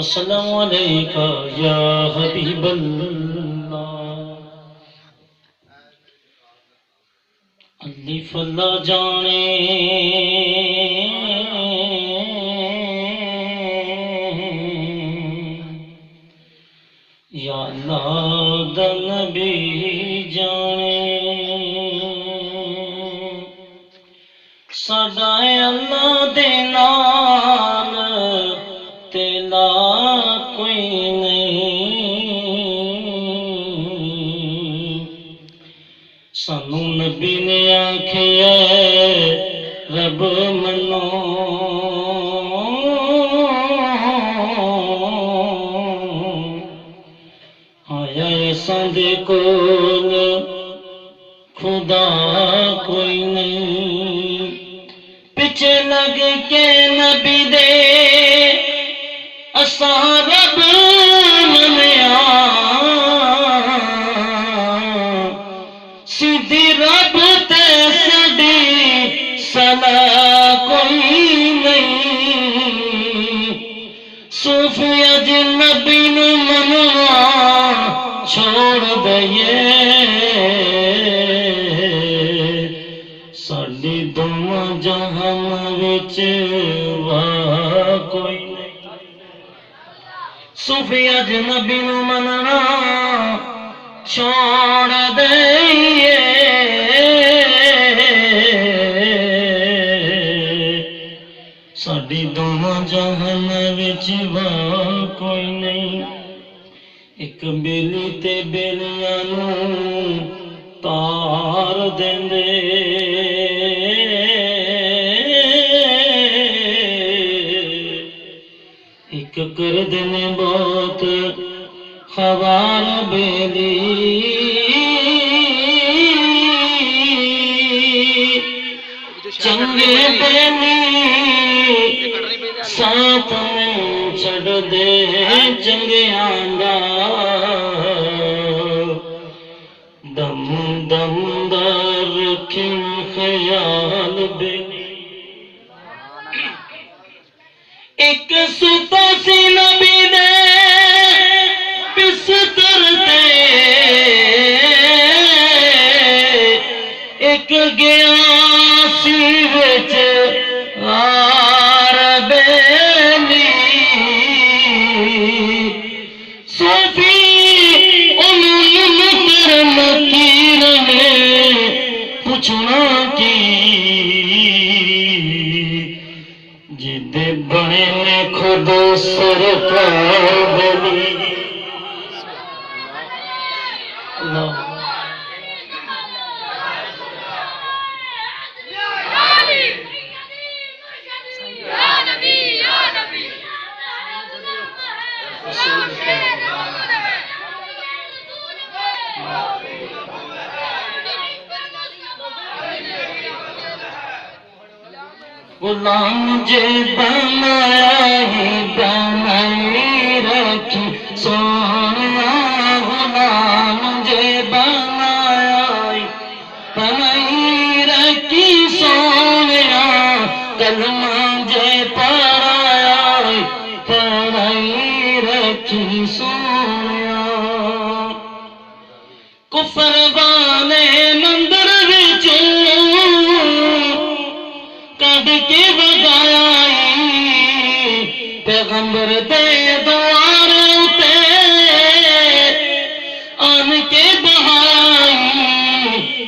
السلام علیکہ یا حبیب اللہ الف اللہ جانے یا اللہ دا نبی جانے ساڈا اللہ دے نال تیلا کوئی نہیں سانو نبی نے آکھیا رب منو آیا ساندے کول خدا کوئی نہیں پیچھے لگ کے نبی دے اساں رب منیا سیدھی رب تے ساڈی صلاح کوئی نہیں صوفی اج نبی نو منوا چھوڑ دئیے ساڈی دونوں جہان وچ واہ کوئی نہیں صوفی اج نبی نو مننا چھوڑ دئیے ساڈی دونوں جہان وچ واہ کوئی نہیں ایک بیلی تے بیلیاں نو تار دیندے ایک کردے نے بہت خوار بیلی چنگے بیلی ساتھ میں چھڑ دے چنگیاں دا دم دم دا رکھن خیال بیلی ایک ستا سی نبی دے بستر تے ایک گیا سی وچ آر بیلی صوفی انہوں مکر مکیر نے پوچھنا کی جدے بنے نے خود سرکار بلی اللہ غلام جے بنایا ہی بنائی رکھی سونا غلام جے بنایا ہی بنائی رکھی سونا کلمہ جے پڑھایا ہی پڑھائی رکھی سونا کفر والے مندر کد کے بگایا پیغمبر دے دوار تے آن کے بہائی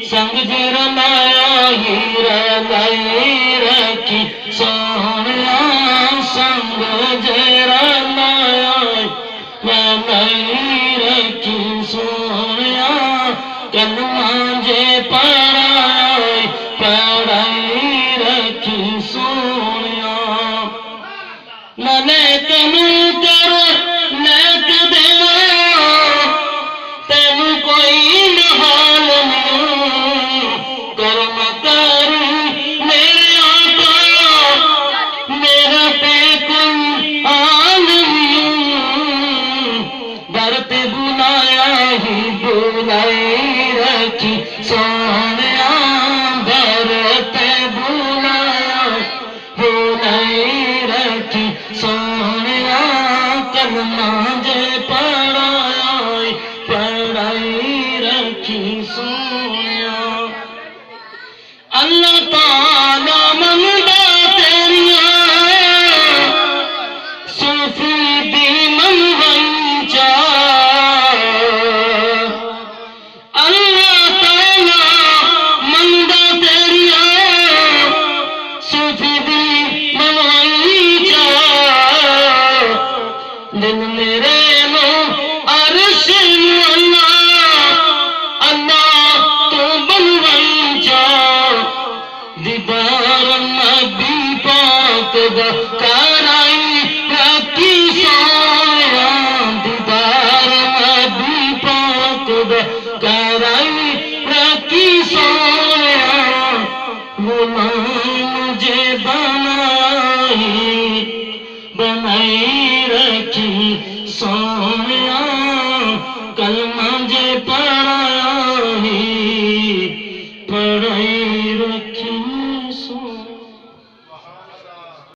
سنگ جرا لایا ہیرا لائی رکھی سونا سنگ جرا لایا لائی رکھی سونا کلمہ جے پڑھائی پڑھائی رکھی سونیا نہ نیک نو کر نیک دینا تینو کوئی نحال نہیں کرم کر میرے آقا میرا تے کوئی آل نہیں در تے بلایا ہی بلائی رکھی سونیا در تے بلایا بلائی رکھی سونیا کلمہ جے پڑھائی رکھی سونیا اللہ تعالی منگا تیریاں صوفی دی منگائی چا اللہ تعالی منگا تیریاں صوفی دی منگائی چا دل میرے نو عرش دیدار نبی پاک دا کرائی رکھی سویا دیدار نبی پاک دا کرائی رکھی سویا غلام مجھے بنائی رکھی سویا کلمہ جے پڑھ